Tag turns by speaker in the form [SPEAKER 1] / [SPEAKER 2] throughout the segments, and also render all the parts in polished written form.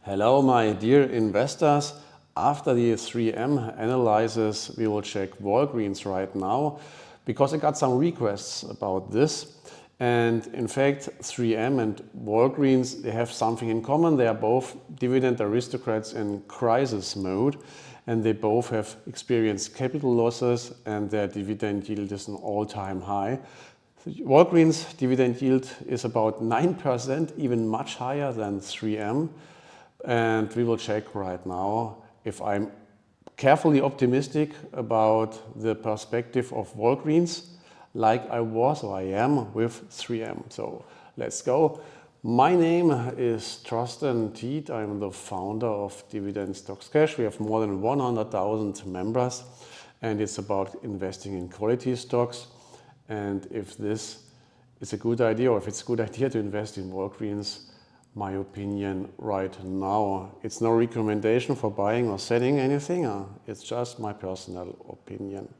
[SPEAKER 1] Hello, my dear investors. After the 3M analysis, we will check Walgreens right now because I got some requests about this. And in fact, 3M and Walgreens, they have something in common. They are both dividend aristocrats in crisis mode, and they both have experienced capital losses, and their dividend yield is an all-time high. Walgreens dividend yield is about 9%, even much higher than 3M. And we will check right now if I'm carefully optimistic about the perspective of Walgreens, like I was or I am with 3M. So let's go. My name is Thorsten Tiet. I'm the founder of Dividend Stocks Cash. We have more than 100,000 members, and it's about investing in quality stocks. And if this is a good idea, or if it's a good idea to invest in Walgreens, my opinion right now. It's no recommendation for buying or selling anything. It's just my personal opinion.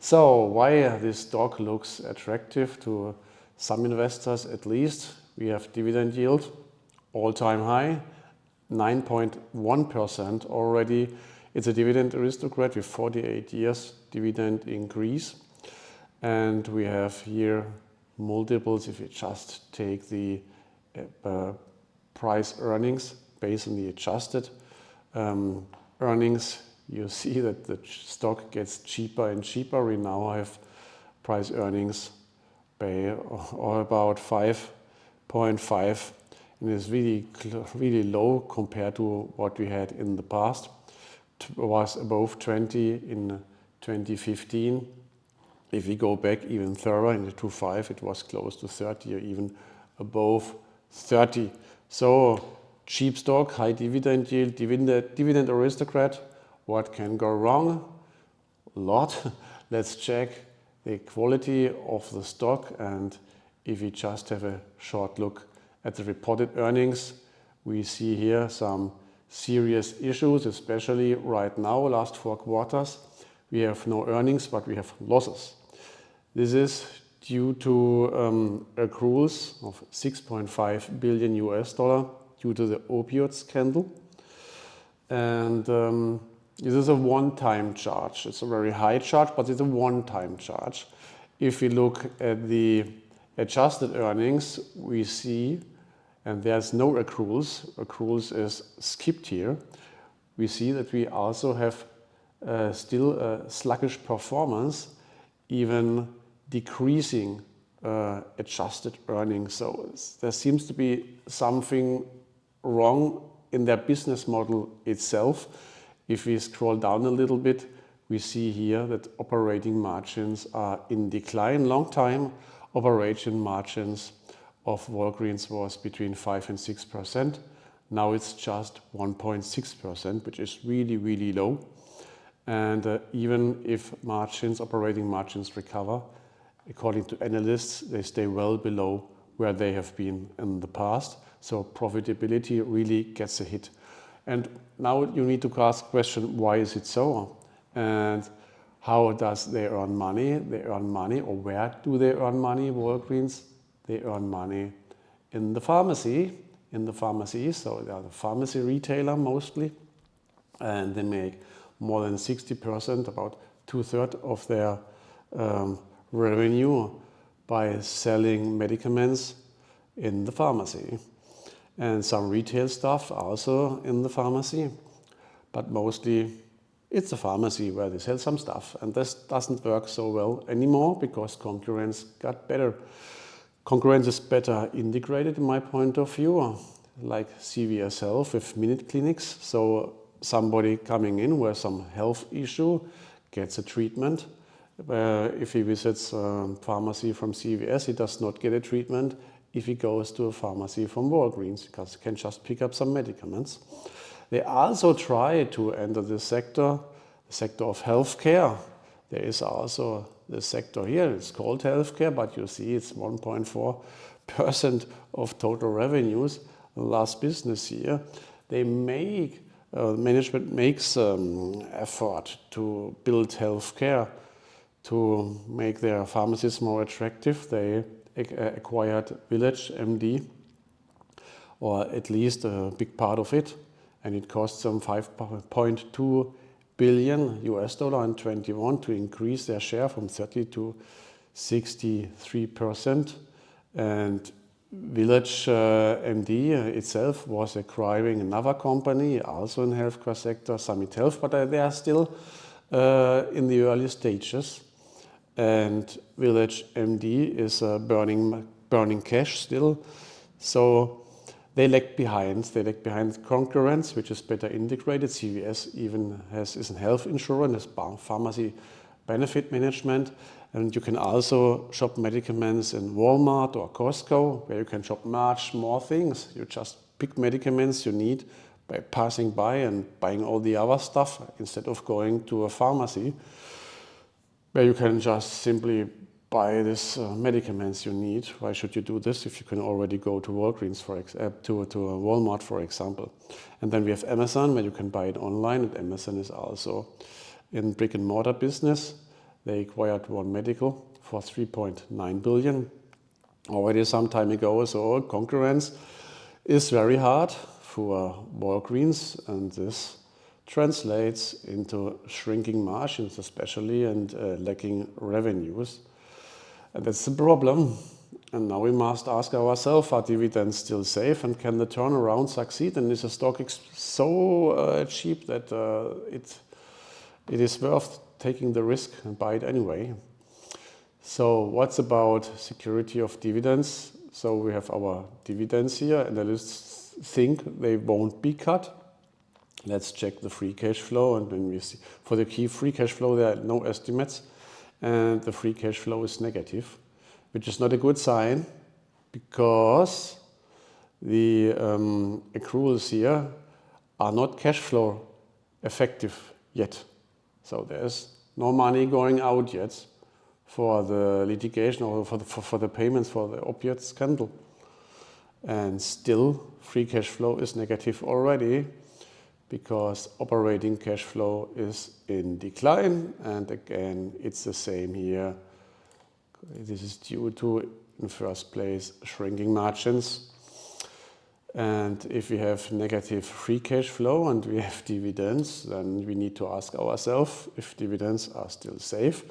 [SPEAKER 1] So why this stock looks attractive to some investors at least. We have dividend yield, all-time high, 9.1% already. It's a dividend aristocrat with 48 years dividend increase. And we have here multiples if you just take the price earnings based on the adjusted earnings. You see that the stock gets cheaper and cheaper. We now have price earnings by or about 5.5, and it's really low compared to what we had in the past. It was above 20 in 2015. If we go back even further into 2005, it was close to 30 or even above 30. So cheap stock, high dividend yield, dividend aristocrat. What can go wrong? A lot. Let's check the quality of the stock, and if we just have a short look at the reported earnings, we see here some serious issues, especially right now, last 4 quarters. We have no earnings, but we have losses. This is due to accruals of $6.5 billion due to the opioid scandal. And this is a one-time charge. It's a very high charge, but it's a one-time charge. If we look at the adjusted earnings, we see, and there's no accruals is skipped here. We see that we also have still a sluggish performance, even decreasing adjusted earnings. So there seems to be something wrong in their business model itself. If we scroll down a little bit, we see here that operating margins are in decline. Long time operating margins of Walgreens was between 5 and 6%. Now it's just 1.6%, which is really, really low. And even if operating margins recover, according to analysts, they stay well below where they have been in the past. So profitability really gets a hit. And now you need to ask the question, why is it so? And how does they earn money? They earn money, or where do they earn money, Walgreens? They earn money in the pharmacy, so they are the pharmacy retailer mostly. And they make more than 60%, about 2/3 of their revenue by selling medicaments in the pharmacy, and some retail stuff also in the pharmacy, but mostly it's a pharmacy where they sell some stuff. And this doesn't work so well anymore because concurrence got better. Concurrence is better integrated in my point of view, like CVS Health with minute clinics. So somebody coming in with some health issue gets a treatment. If he visits a pharmacy from CVS, he does not get a treatment. If he goes to a pharmacy from Walgreens, because he can just pick up some medicaments. They also try to enter the sector of healthcare. There is also the sector here, it's called healthcare, but you see it's 1.4% of total revenues last business year. They management makes effort to build healthcare, to make their pharmacies more attractive. They acquired Village MD or at least a big part of it, and it costs them $5.2 billion in 21 to increase their share from 30 to 63%. And Village MD itself was acquiring another company, also in healthcare sector, Summit Health, but they are still in the early stages. And Village MD is burning cash still, so they lag behind. They lag behind concurrents, which is better integrated. CVS even is in health insurance, has pharmacy benefit management, and you can also shop medicaments in Walmart or Costco, where you can shop much more things. You just pick medicaments you need by passing by and buying all the other stuff instead of going to a pharmacy, where you can just simply buy these medicaments you need. Why should you do this if you can already go to Walgreens, to a Walmart, for example? And then we have Amazon, where you can buy it online, and Amazon is also in brick and mortar business. They acquired One Medical for $3.9 billion already some time ago. So concurrence is very hard for Walgreens, and this translates into shrinking margins especially, and lacking revenues. And that's the problem. And now we must ask ourselves, are dividends still safe, and can the turnaround succeed? And is the stock so cheap that it is worth taking the risk and buy it anyway? So what's about security of dividends? So we have our dividends here. Analysts think they won't be cut. Let's check the free cash flow, and when we see for the key free cash flow, there are no estimates, and the free cash flow is negative, which is not a good sign, because the accruals here are not cash flow effective yet. So there's no money going out yet for the litigation or for the payments for the opiate scandal. And still, free cash flow is negative already, because operating cash flow is in decline. And again, it's the same here. This is due to, in first place, shrinking margins. And if we have negative free cash flow and we have dividends, then we need to ask ourselves if dividends are still safe.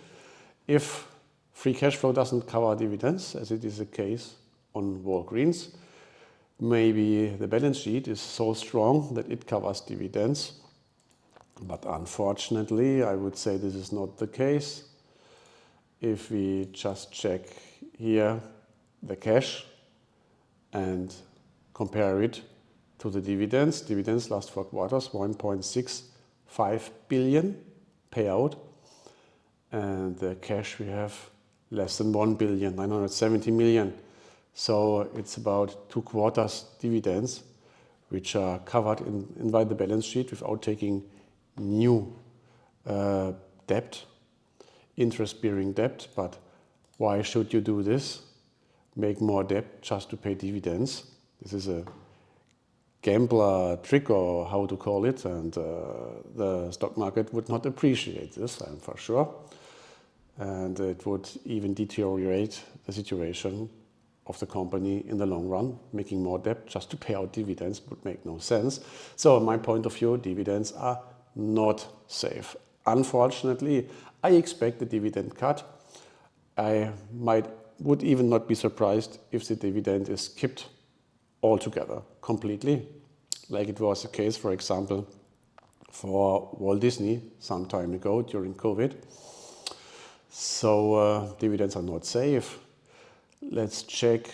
[SPEAKER 1] If free cash flow doesn't cover dividends, as it is the case on Walgreens, maybe the balance sheet is so strong that it covers dividends. But unfortunately, I would say this is not the case. If we just check here the cash and compare it to the dividends. Dividends last 4 quarters, 1.65 billion payout. And the cash we have less than 1 billion, 970 million. So it's about 2 quarters dividends, which are covered in by the balance sheet without taking new debt, interest-bearing debt. But why should you do this? Make more debt just to pay dividends. This is a gambler trick, or how to call it, and the stock market would not appreciate this, I'm for sure. And it would even deteriorate the situation of the company in the long run. Making more debt just to pay out dividends would make no sense. So in my point of view, dividends are not safe. Unfortunately, I expect a dividend cut. I would even not be surprised if the dividend is skipped altogether, completely, like it was the case, for example, for Walt Disney some time ago during COVID. So dividends are not safe. Let's check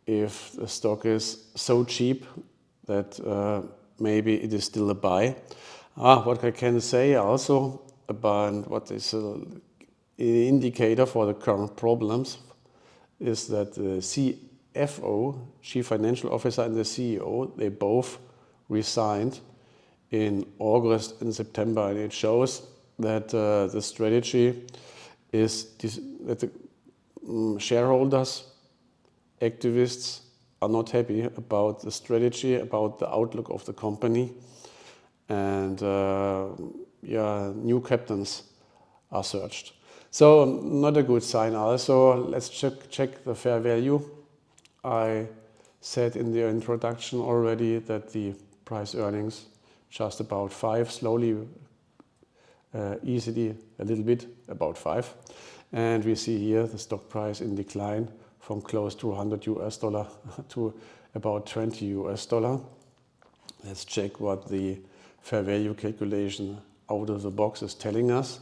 [SPEAKER 1] if the stock is so cheap that maybe it is still a buy. What I can say also about what is an indicator for the current problems is that the CFO, Chief Financial Officer, and the CEO, they both resigned in August and September, and it shows that the strategy is that the shareholders, activists are not happy about the strategy, about the outlook of the company, and new captains are searched. So not a good sign also. Let's check the fair value. I said in the introduction already that the price earnings just about 5, slowly, easily a little bit about 5. And we see here the stock price in decline from close to $100 to about $20. Let's check what the fair value calculation out of the box is telling us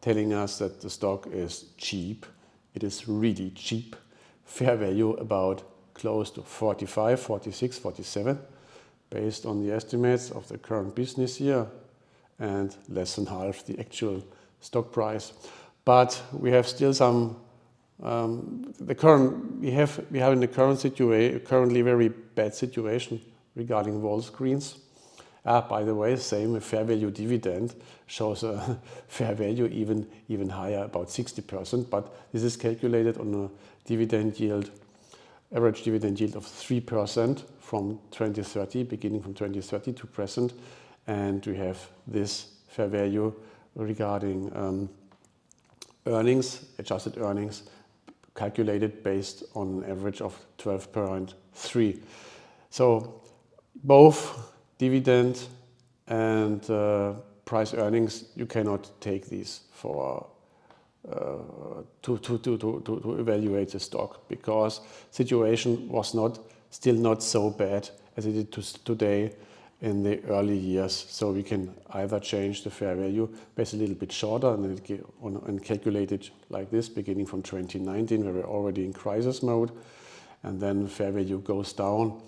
[SPEAKER 1] that the stock is cheap. It is really cheap. Fair value about close to 45, 46, 47, based on the estimates of the current business year, and less than half the actual stock price. But we have still some we have in the current situation currently very bad situation regarding Walgreens. By the way, same with fair value dividend shows a fair value even higher, about 60%. But this is calculated on a dividend yield, average dividend yield of 3% from 2030, beginning from 2030 to present. And we have this fair value regarding earnings, adjusted earnings, calculated based on an average of 12.3. So both dividend and price earnings, you cannot take these for to evaluate the stock, because situation was still not so bad as it is today in the early years. So we can either change the fair value based a little bit shorter and calculate it like this, beginning from 2019, where we're already in crisis mode, and then fair value goes down.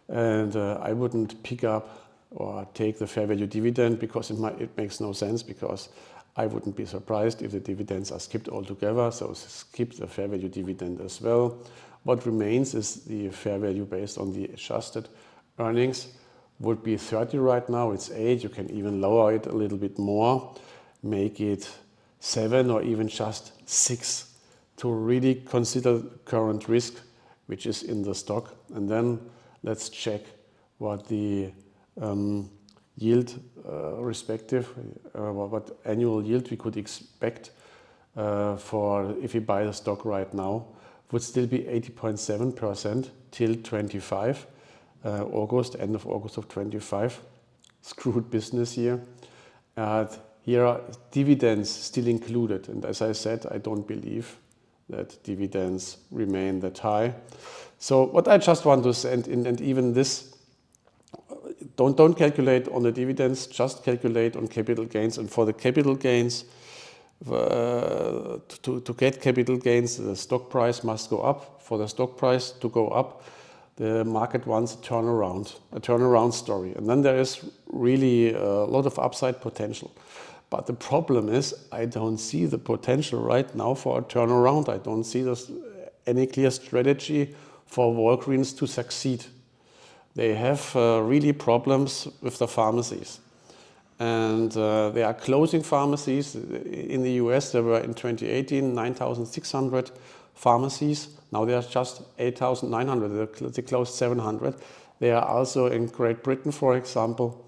[SPEAKER 1] And I wouldn't pick up or take the fair value dividend, because it makes no sense, because I wouldn't be surprised if the dividends are skipped altogether. So skip the fair value dividend as well. What remains is the fair value based on the adjusted earnings. Would be 30 right now, it's 8. You can even lower it a little bit more, make it 7 or even just 6 to really consider current risk which is in the stock. And then let's check what the yield what annual yield we could expect for if we buy the stock right now. Would still be 80.7% till 25. August, end of August of 25, screwed business year. Here are dividends still included, and as I said, I don't believe that dividends remain that high. So what I just want to say, and even this, don't calculate on the dividends, just calculate on capital gains. And for the capital gains, to get capital gains, the stock price must go up. For the stock price to go up, the market wants a turnaround story. And then there is really a lot of upside potential. But the problem is, I don't see the potential right now for a turnaround. I don't see any clear strategy for Walgreens to succeed. They have really problems with the pharmacies. And they are closing pharmacies. In the US, there were in 2018 9,600 pharmacies. Now there are just 8,900. They closed 700. They are also in Great Britain, for example.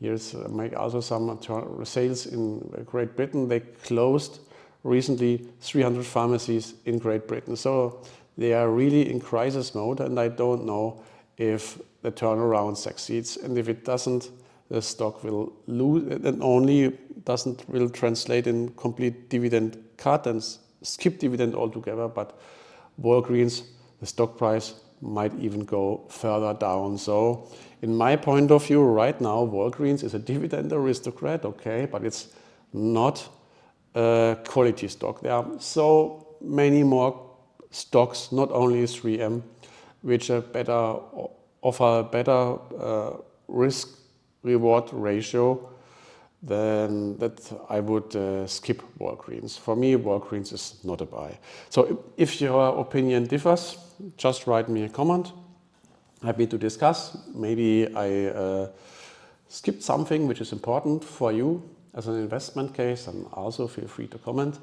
[SPEAKER 1] Here's make also some sales in Great Britain. They closed recently 300 pharmacies in Great Britain. So they are really in crisis mode, and I don't know if the turnaround succeeds. And if it doesn't, the stock will lose, and will translate in complete dividend cut and skip dividend altogether. But Walgreens, the stock price might even go further down. So in my point of view right now, Walgreens is a dividend aristocrat, okay, but it's not a quality stock. There are so many more stocks, not only 3M, which offer a better risk-reward ratio, then that I would skip Walgreens. For me, Walgreens is not a buy. So if your opinion differs, just write me a comment. Happy to discuss. Maybe I skipped something which is important for you as an investment case, and also feel free to comment.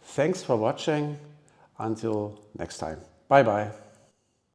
[SPEAKER 1] Thanks for watching. Until next time. Bye-bye.